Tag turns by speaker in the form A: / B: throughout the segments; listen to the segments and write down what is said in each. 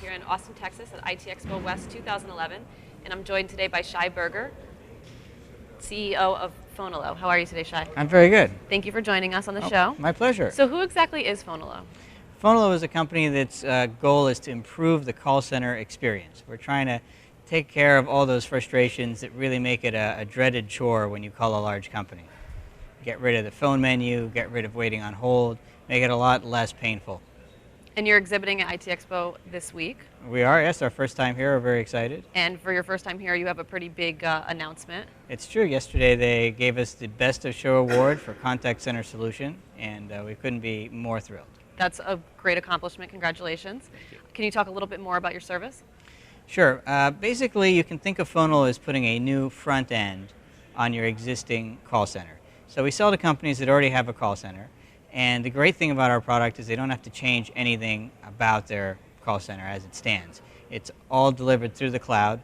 A: here in Austin, Texas at IT Expo West 2011, and I'm joined today by Shai Berger, CEO of Fonolo. How are you today, Shai?
B: I'm very good.
A: Thank you for joining us on the show.
B: My pleasure.
A: So who exactly is Fonolo?
B: Fonolo is a company that's goal is to improve the call center experience. We're trying to take care of all those frustrations that really make it a dreaded chore when you call a large company. Get rid of the phone menu, get rid of waiting on hold, make it a lot less painful.
A: And you're exhibiting at IT Expo this week.
B: We are, yes, our first time here. We're very excited.
A: And for your first time here, you have a pretty big announcement.
B: It's true. Yesterday they gave us the Best of Show award for Contact Center Solution, and we couldn't be more thrilled.
A: That's a great accomplishment. Congratulations. Can you talk a little bit more about your service?
B: Sure. Basically, you can think of Fonolo as putting a new front end on your existing call center. So we sell to companies that already have a call center. And the great thing about our product is they don't have to change anything about their call center as it stands. It's all delivered through the cloud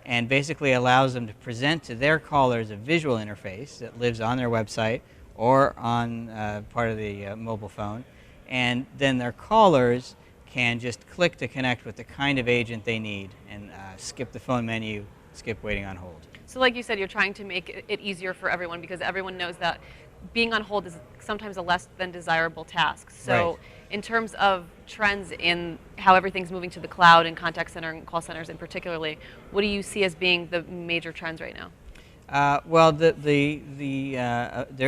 B: and basically allows them to present to their callers a visual interface that lives on their website or on part of the mobile phone. And then their callers can just click to connect with the kind of agent they need and skip the phone menu, skip waiting on hold.
A: So like you said, you're trying to make it easier for everyone because everyone knows that being on hold is sometimes a less than desirable task. So in terms of trends in how everything's moving to the cloud and contact center and call centers in particularly, what do you see as being the major trends right now?
B: Well, there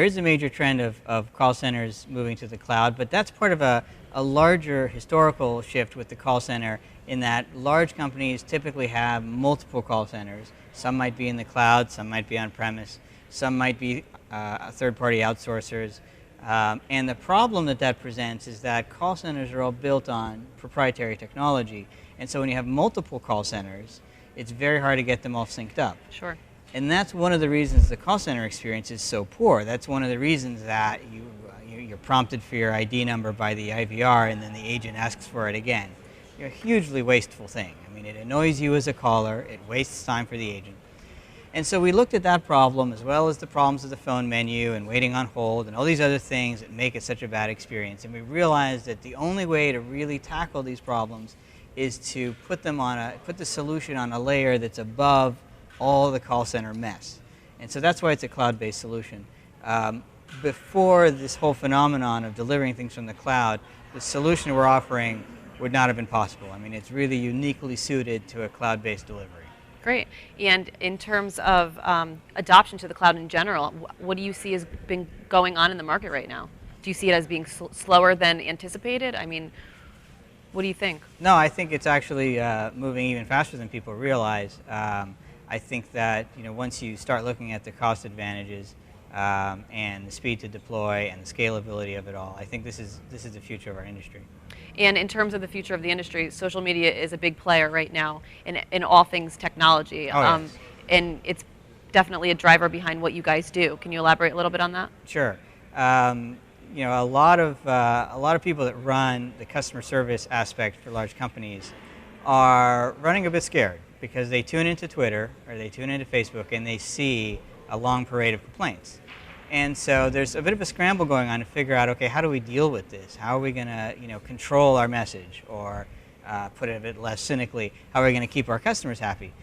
B: is a major trend of call centers moving to the cloud, but that's part of a larger historical shift with the call center in that large companies typically have multiple call centers. Some might be in the cloud, some might be on-premise, some might be third-party outsourcers. And the problem that presents is that call centers are all built on proprietary technology. And so when you have multiple call centers, it's very hard to get them all synced up.
A: Sure.
B: And that's one of the reasons the call center experience is so poor. That's one of the reasons that you're prompted for your ID number by the IVR and then the agent asks for it again. You're a hugely wasteful thing. I mean, it annoys you as a caller, it wastes time for the agent. And so we looked at that problem as well as the problems of the phone menu and waiting on hold and all these other things that make it such a bad experience. And we realized that the only way to really tackle these problems is to put the solution on a layer that's above all the call center mess. And so that's why it's a cloud-based solution. Before this whole phenomenon of delivering things from the cloud, the solution we're offering would not have been possible. I mean, it's really uniquely suited to a cloud-based delivery.
A: Great. And in terms of adoption to the cloud in general, what do you see has been going on in the market right now? Do you see it as being slower than anticipated? I mean, what do you think?
B: No, I think it's actually moving even faster than people realize. I think that once you start looking at the cost advantages and the speed to deploy and the scalability of it all, I think this is the future of our industry.
A: And in terms of the future of the industry, social media is a big player right now in all things technology.
B: Oh, yes.
A: And it's definitely a driver behind what you guys do. Can you elaborate a little bit on that?
B: Sure. A lot of people that run the customer service aspect for large companies are running a bit scared because they tune into Twitter or they tune into Facebook and they see a long parade of complaints. And so there's a bit of a scramble going on to figure out, okay, how do we deal with this? How are we going to control our message? Or put it a bit less cynically, how are we going to keep our customers happy?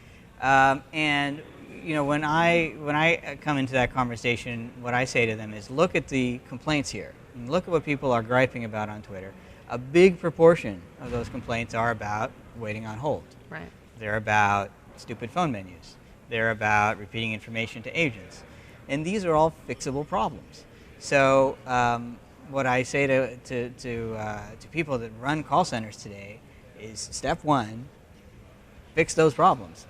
B: And when I come into that conversation, what I say to them is look at the complaints here. And look at what people are griping about on Twitter. A big proportion of those complaints are about waiting on hold.
A: Right.
B: They're about stupid phone menus. They're about repeating information to agents. And these are all fixable problems. So what I say to people that run call centers today is step one, fix those problems.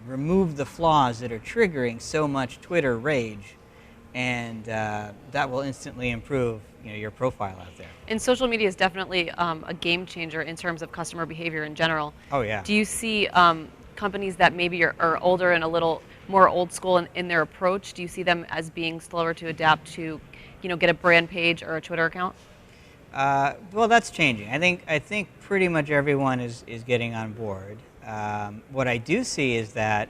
B: Remove the flaws that are triggering so much Twitter rage, and that will instantly improve your profile out there.
A: And social media is definitely a game changer in terms of customer behavior in general.
B: Oh yeah.
A: Do you see companies that maybe are older and a little more old school in their approach? Do you see them as being slower to adapt to, get a brand page or a Twitter account?
B: Well, that's changing. I think pretty much everyone is getting on board. What I do see is that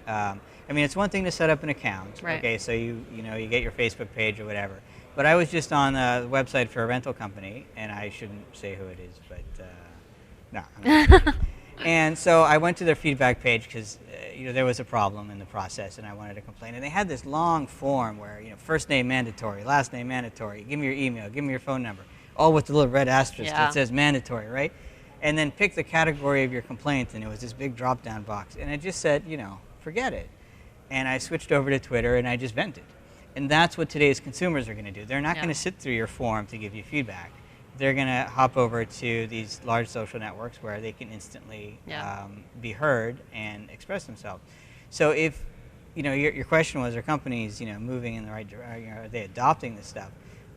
B: it's one thing to set up an account.
A: Right.
B: Okay, so you get your Facebook page or whatever. But I was just on the website for a rental company, and I shouldn't say who it is, but No. I'm not kidding. And so I went to their feedback page because there was a problem in the process, and I wanted to complain. And they had this long form where first name mandatory, last name mandatory, give me your email, give me your phone number, all with the little red asterisk that says mandatory, right? And then pick the category of your complaint, and it was this big drop-down box, and it just said, forget it. And I switched over to Twitter, and I just vented. And that's what today's consumers are going to do. They're not going to sit through your form to give you feedback. They're going to hop over to these large social networks where they can instantly be heard and express themselves. So if, your question was, are companies, moving in the right direction? Are they adopting this stuff?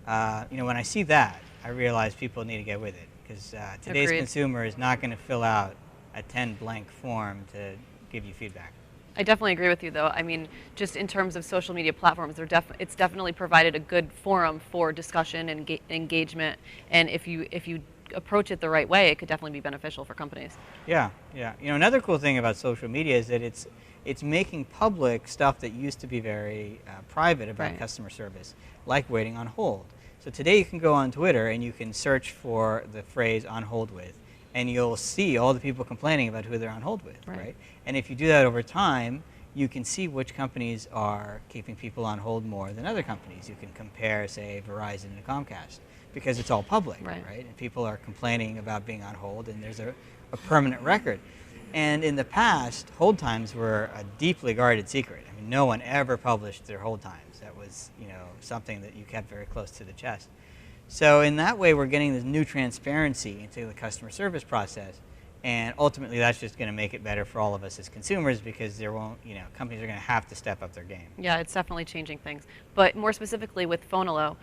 B: When I see that, I realize people need to get with it, because today's consumer is not going to fill out a 10 blank form to give you feedback.
A: I definitely agree with you, though. I mean, just in terms of social media platforms, it's definitely provided a good forum for discussion and engagement. And if you approach it the right way, it could definitely be beneficial for companies.
B: Yeah. Another cool thing about social media is that it's making public stuff that used to be very private about customer service, like waiting on hold. So today you can go on Twitter and you can search for the phrase "on hold with," and you'll see all the people complaining about who they're on hold with, right? And if you do that over time, you can see which companies are keeping people on hold more than other companies. You can compare, say, Verizon and Comcast, because it's all public, right? And people are complaining about being on hold, and there's a permanent record. And in the past, hold times were a deeply guarded secret. I mean, no one ever published their hold times. That was, something that you kept very close to the chest. So in that way, we're getting this new transparency into the customer service process, and ultimately that's just going to make it better for all of us as consumers, because there won't, companies are going to have to step up their game. Yeah,
A: it's definitely changing things. But more specifically with Fonolo,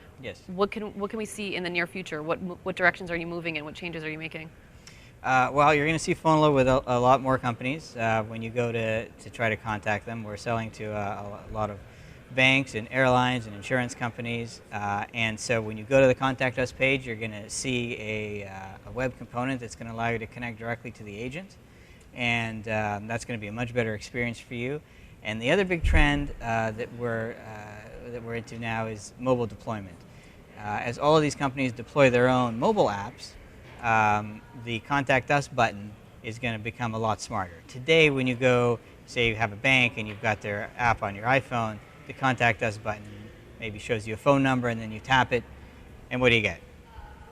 A: what can we see in the near future? What directions are you moving in? What changes are you making?
B: Well, you're going to see Fonolo with a lot more companies. When you go to try to contact them, we're selling to a lot of banks and airlines and insurance companies, and so when you go to the Contact Us page, you're going to see a web component that's going to allow you to connect directly to the agent, and that's going to be a much better experience for you. And the other big trend that we're into now is mobile deployment. As all of these companies deploy their own mobile apps, the Contact Us button is going to become a lot smarter. Today, when you go, say you have a bank and you've got their app on your iPhone, the Contact Us button maybe shows you a phone number, and then you tap it, and what do you get?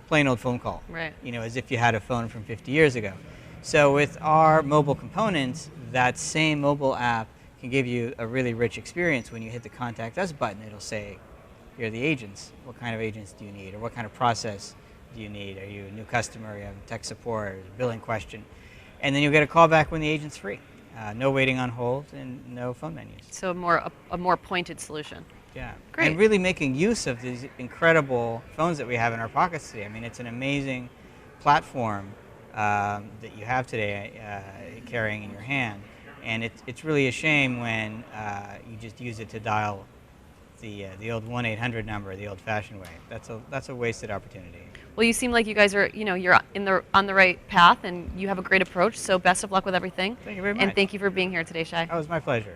B: Plain old phone call.
A: Right.
B: As if you had a phone from 50 years ago. So with our mobile components, that same mobile app can give you a really rich experience. When you hit the Contact Us button, it'll say, here are the agents. What kind of agents do you need? Or what kind of process do you need? Are you a new customer? You have tech support, or a billing question? And then you'll get a call back when the agent's free. No waiting on hold, and no phone menus. So
A: a more pointed solution.
B: Yeah.
A: Great.
B: And really making use of these incredible phones that we have in our pockets today. I mean, it's an amazing platform that you have today carrying in your hand. And it's really a shame when you just use it to dial the old 1-800 number the old-fashioned way. That's a wasted opportunity.
A: Well, you seem like you guys are, you're on the right path, and you have a great approach. So best of luck with everything.
B: Thank you very much.
A: And thank you for being here today, Shai.
B: That was my pleasure.